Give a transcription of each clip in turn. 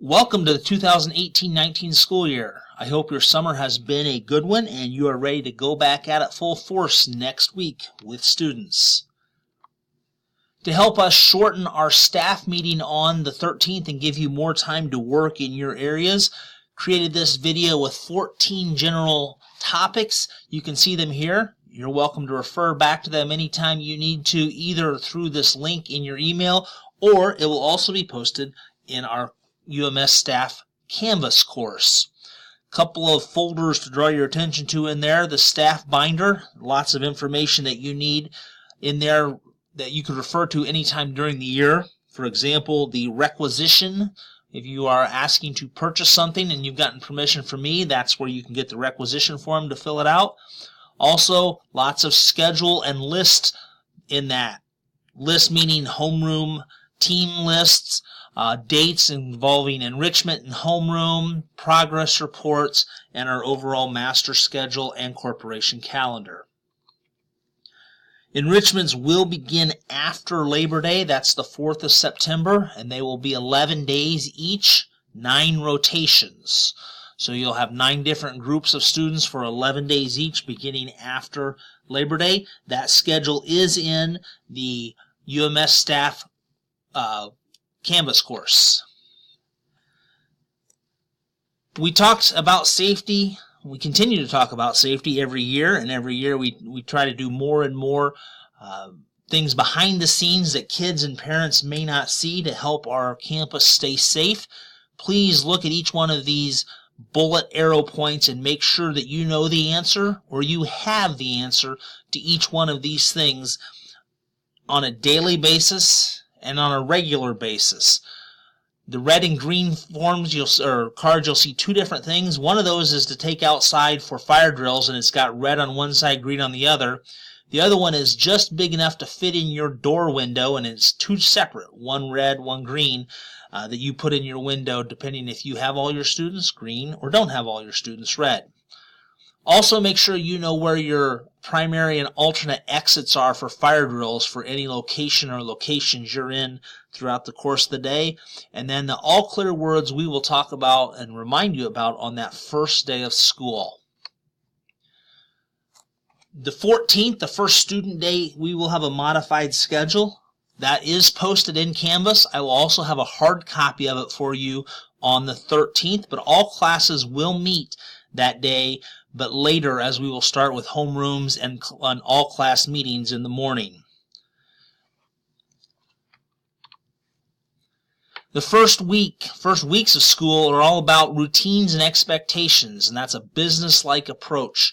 Welcome to the 2018-19 school year. I hope your summer has been a good one and you are ready to go back at it full force next week with students. To help us shorten our staff meeting on the 13th and give you more time to work in your areas, created this video with 14 general topics. You can see them here. You're welcome to refer back to them anytime you need to, either through this link in your email, or it will also be posted in our UMS Staff Canvas course. Couple of folders to draw your attention to in there. The staff binder, lots of information that you need in there that you could refer to anytime during the year. For example, the requisition. If you are asking to purchase something and you've gotten permission from me, that's where you can get the requisition form to fill it out. Also, lots of schedule and lists in that. List meaning homeroom team lists, dates involving enrichment and homeroom, progress reports, and our overall master schedule and corporation calendar. Enrichments will begin after Labor Day. That's the 4th of September, and they will be 11 days each, 9 rotations. So you'll have 9 different groups of students for 11 days each beginning after Labor Day. That schedule is in the UMS Staff Canvas course. We talked about safety. We continue to talk about safety every year, and every year we try to do more and more things behind the scenes that kids and parents may not see to help our campus stay safe. Please look at each one of these bullet arrow points and make sure that you know the answer or you have the answer to each one of these things on a daily basis and on a regular basis. The red and green forms or cards, you'll see 2 different things. One of those is to take outside for fire drills, and it's got red on one side, green on the other. The other one is just big enough to fit in your door window, and it's 2 separate, one red, one green, that you put in your window depending if you have all your students green or don't have all your students red. Also, make sure you know where your primary and alternate exits are for fire drills for any location or locations you're in throughout the course of the day. And then the all clear words we will talk about and remind you about on that first day of school. The 14th, the first student day, we will have a modified schedule. That is posted in Canvas. I will also have a hard copy of it for you on the 13th, but all classes will meet that day, but later, as we will start with homerooms and all class meetings in the morning. The first weeks of school are all about routines and expectations, and that's a business-like approach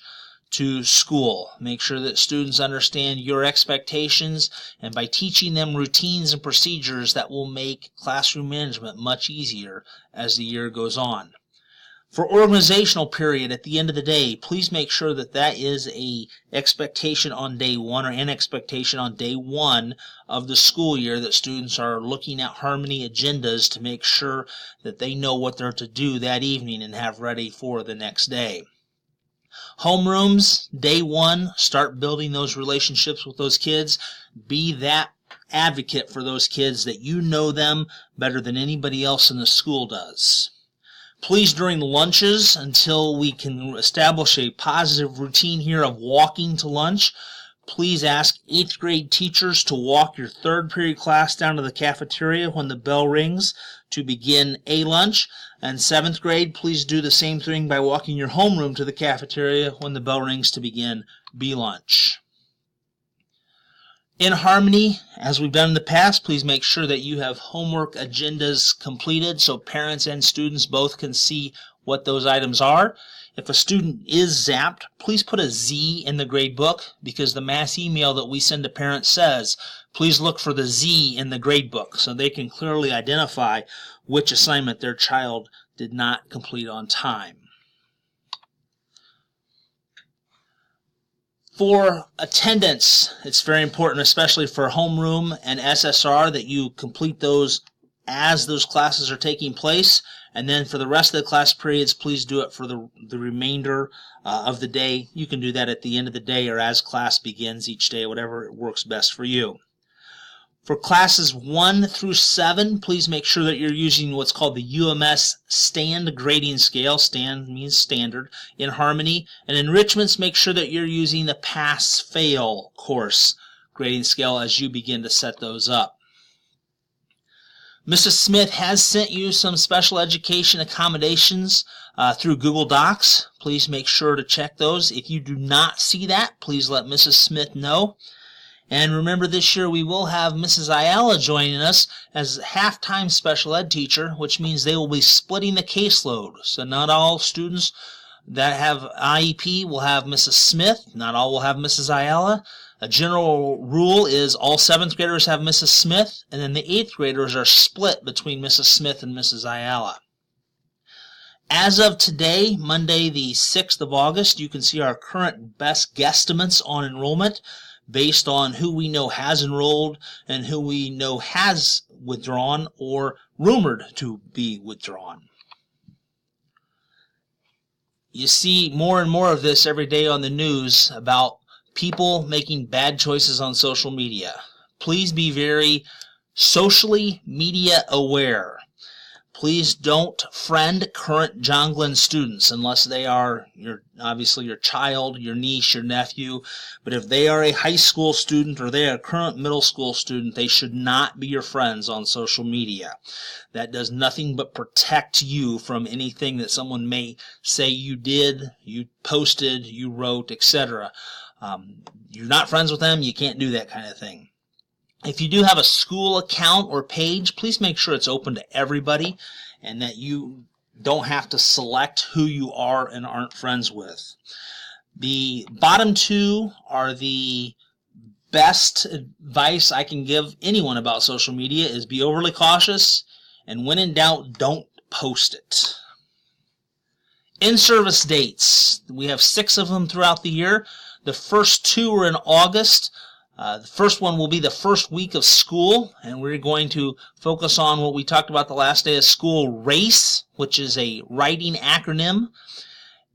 to school. Make sure that students understand your expectations, and by teaching them routines and procedures, that will make classroom management much easier as the year goes on. For organizational period at the end of the day, please make sure that that is a expectation on day 1 or an expectation on day 1 of the school year, that students are looking at Harmony agendas to make sure that they know what they're to do that evening and have ready for the next day. Homerooms, day 1, start building those relationships with those kids. Be that advocate for those kids that you know them better than anybody else in the school does. Please, during the lunches, until we can establish a positive routine here of walking to lunch, please ask 8th grade teachers to walk your 3rd period class down to the cafeteria when the bell rings to begin A lunch. And 7th grade, please do the same thing by walking your homeroom to the cafeteria when the bell rings to begin B lunch. In Harmony, as we've done in the past, please make sure that you have homework agendas completed so parents and students both can see what those items are. If a student is zapped, please put a Z in the grade book, because the mass email that we send to parents says, please look for the Z in the grade book, so they can clearly identify which assignment their child did not complete on time. For attendance, it's very important, especially for homeroom and SSR, that you complete those as those classes are taking place. And then for the rest of the class periods, please do it for the remainder of the day. You can do that at the end of the day or as class begins each day, whatever works best for you. For classes 1 through 7, please make sure that you're using what's called the UMS STAND grading scale. STAND means standard. In Harmony. And enrichments, make sure that you're using the pass-fail course grading scale as you begin to set those up. Mrs. Smith has sent you some special education accommodations through Google Docs. Please make sure to check those. If you do not see that, please let Mrs. Smith know. And remember, this year we will have Mrs. Ayala joining us as a half-time special ed teacher, which means they will be splitting the caseload. So not all students that have IEP will have Mrs. Smith. Not all will have Mrs. Ayala. A general rule is all 7th graders have Mrs. Smith, and then the 8th graders are split between Mrs. Smith and Mrs. Ayala. As of today, Monday the 6th of August, you can see our current best guesstimates on enrollment based on who we know has enrolled and who we know has withdrawn or rumored to be withdrawn. You see more and more of this every day on the news about people making bad choices on social media. Please be very socially media aware. Please don't friend current John Glenn students unless they are obviously your child, your niece, your nephew. But if they are a high school student or they are a current middle school student, they should not be your friends on social media. That does nothing but protect you from anything that someone may say you did, you posted, you wrote, etc. You're not friends with them, you can't do that kind of thing. If you do have a school account or page, please make sure it's open to everybody and that you don't have to select who you are and aren't friends with. The bottom two are the best advice I can give anyone about social media is be overly cautious, and when in doubt, don't post it. In-service dates. We have 6 of them throughout the year. The first 2 are in August. The first one will be the first week of school, and we're going to focus on what we talked about the last day of school, RACE, which is a writing acronym.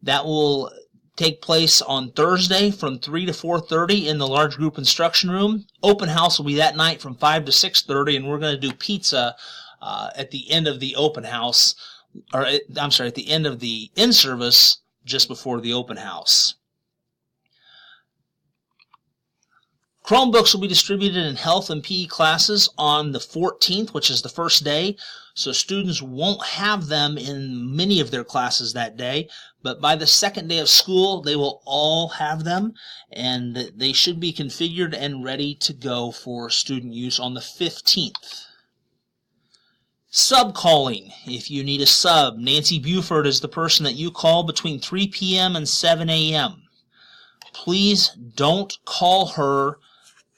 That will take place on Thursday from 3 to 4:30 in the large group instruction room. Open house will be that night from 5 to 6:30, and we're going to do pizza at the end of the open house, at the end of the in-service just before the open house. Chromebooks will be distributed in health and PE classes on the 14th, which is the first day, so students won't have them in many of their classes that day, but by the second day of school, they will all have them, and they should be configured and ready to go for student use on the 15th. Sub-calling. If you need a sub, Nancy Buford is the person that you call between 3 p.m. and 7 a.m. Please don't call her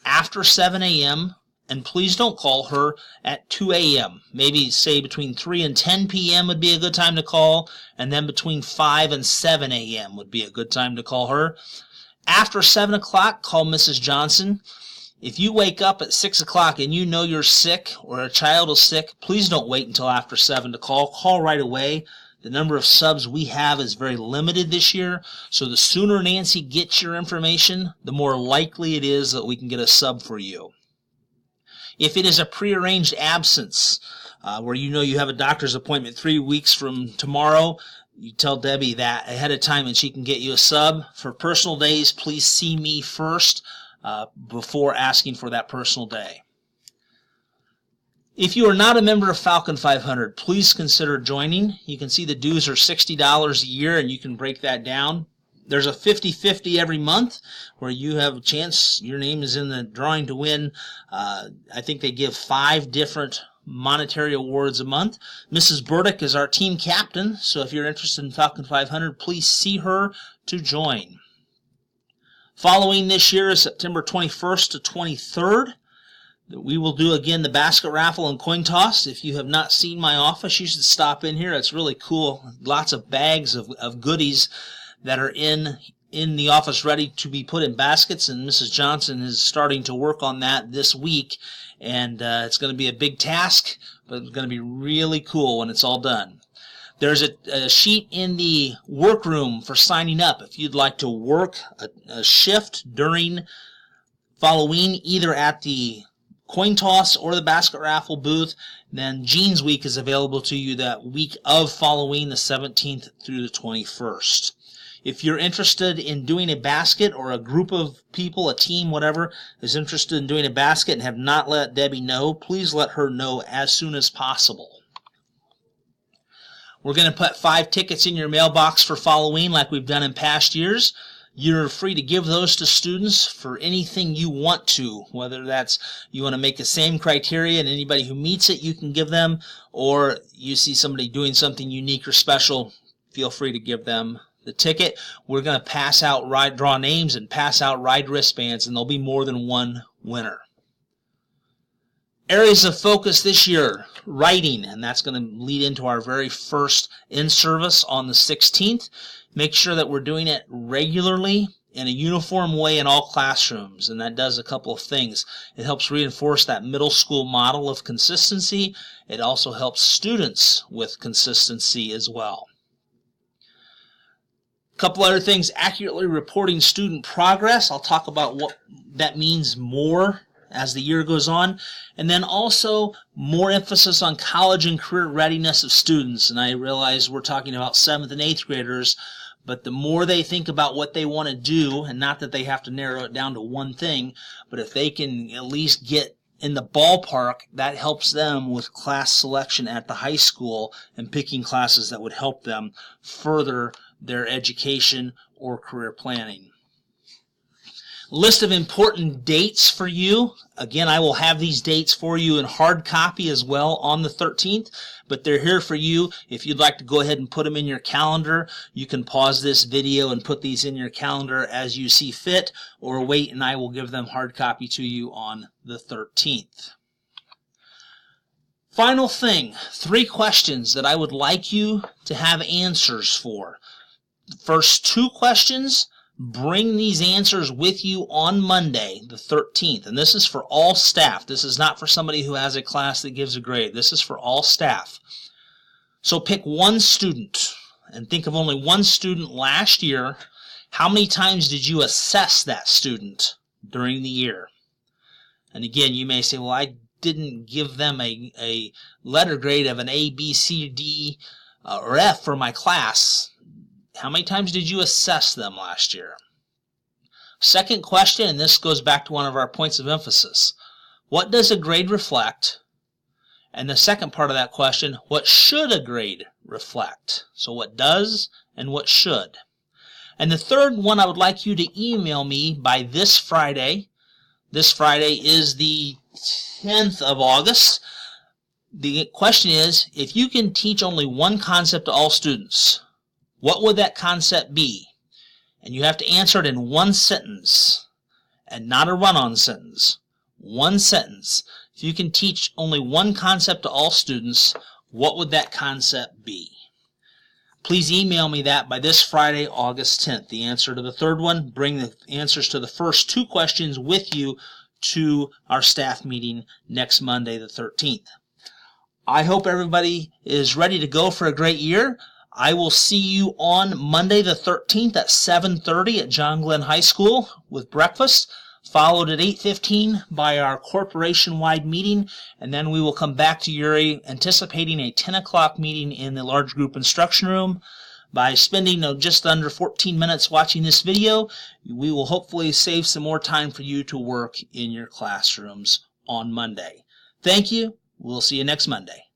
after 7 a.m., and please don't call her at 2 a.m. Maybe say between 3 and 10 p.m. would be a good time to call, and then between 5 and 7 a.m. would be a good time to call her. After 7 o'clock, call Mrs. Johnson. If you wake up at 6 o'clock and you know you're sick or a child is sick, please don't wait until after 7 to call. Call right away. The number of subs we have is very limited this year, so the sooner Nancy gets your information, the more likely it is that we can get a sub for you. If it is a prearranged absence, where you know you have a doctor's appointment 3 weeks from tomorrow, you tell Debbie that ahead of time and she can get you a sub. For personal days, please see me first before asking for that personal day. If you are not a member of Falcon 500, please consider joining. You can see the dues are $60 a year, and you can break that down. There's a 50-50 every month where you have a chance. Your name is in the drawing to win. I think they give 5 different monetary awards a month. Mrs. Burdick is our team captain, so if you're interested in Falcon 500, please see her to join. Following this year is September 21st to 23rd. We will do again the basket raffle and coin toss. If you have not seen my office, you should stop in here. It's really cool. Lots of bags of goodies that are in the office ready to be put in baskets, and Mrs. Johnson is starting to work on that this week, and it's going to be a big task, but it's going to be really cool when it's all done. There's a sheet in the workroom for signing up if you'd like to work a shift during Halloween, either at the coin toss or the basket raffle booth. Then Jeans Week is available to you that week of Halloween, the 17th through the 21st. If you're interested in doing a basket, or a group of people, a team, whatever, is interested in doing a basket and have not let Debbie know, please let her know as soon as possible. We're going to put 5 tickets in your mailbox for Halloween like we've done in past years. You're free to give those to students for anything you want to, whether that's you want to make the same criteria and anybody who meets it you can give them, or you see somebody doing something unique or special, feel free to give them the ticket. We're going to pass out draw names and pass out ride wristbands, and there'll be more than one winner. Areas of focus this year: writing, and that's going to lead into our very first in-service on the 16th. Make sure that we're doing it regularly in a uniform way in all classrooms, and that does a couple of things. It helps reinforce that middle school model of consistency. It also helps students with consistency as well. A couple other things: accurately reporting student progress. I'll talk about what that means more as the year goes on. And then also more emphasis on college and career readiness of students. And I realize we're talking about 7th and 8th graders, but the more they think about what they want to do, and not that they have to narrow it down to one thing, but if they can at least get in the ballpark, that helps them with class selection at the high school and picking classes that would help them further their education or career planning. List of important dates for you. Again, I will have these dates for you in hard copy as well on the 13th, but they're here for you. If you'd like to go ahead and put them in your calendar, you can pause this video and put these in your calendar as you see fit, or wait and I will give them hard copy to you on the 13th. Final thing, 3 questions that I would like you to have answers for. The first 2 questions, bring these answers with you on Monday, the 13th. And this is for all staff. This is not for somebody who has a class that gives a grade. This is for all staff. So pick one student and think of only one student last year. How many times did you assess that student during the year? And again, you may say, well, I didn't give them a letter grade of an A, B, C, D, or F for my class. How many times did you assess them last year? Second question, and this goes back to one of our points of emphasis. What does a grade reflect? And the second part of that question, what should a grade reflect? So what does and what should? And the third one, I would like you to email me by this Friday. This Friday is the 10th of August. The question is, if you can teach only one concept to all students, what would that concept be? And you have to answer it in one sentence, and not a run-on sentence. One sentence. If you can teach only one concept to all students, what would that concept be? Please email me that by this Friday, August 10th. The answer to the third one, bring the answers to the first 2 questions with you to our staff meeting next Monday, the 13th. I hope everybody is ready to go for a great year. I will see you on Monday the 13th at 7:30 at John Glenn High School with breakfast, followed at 8:15 by our corporation-wide meeting, and then we will come back to Uri anticipating a 10 o'clock meeting in the large group instruction room. By spending just under 14 minutes watching this video, we will hopefully save some more time for you to work in your classrooms on Monday. Thank you. We'll see you next Monday.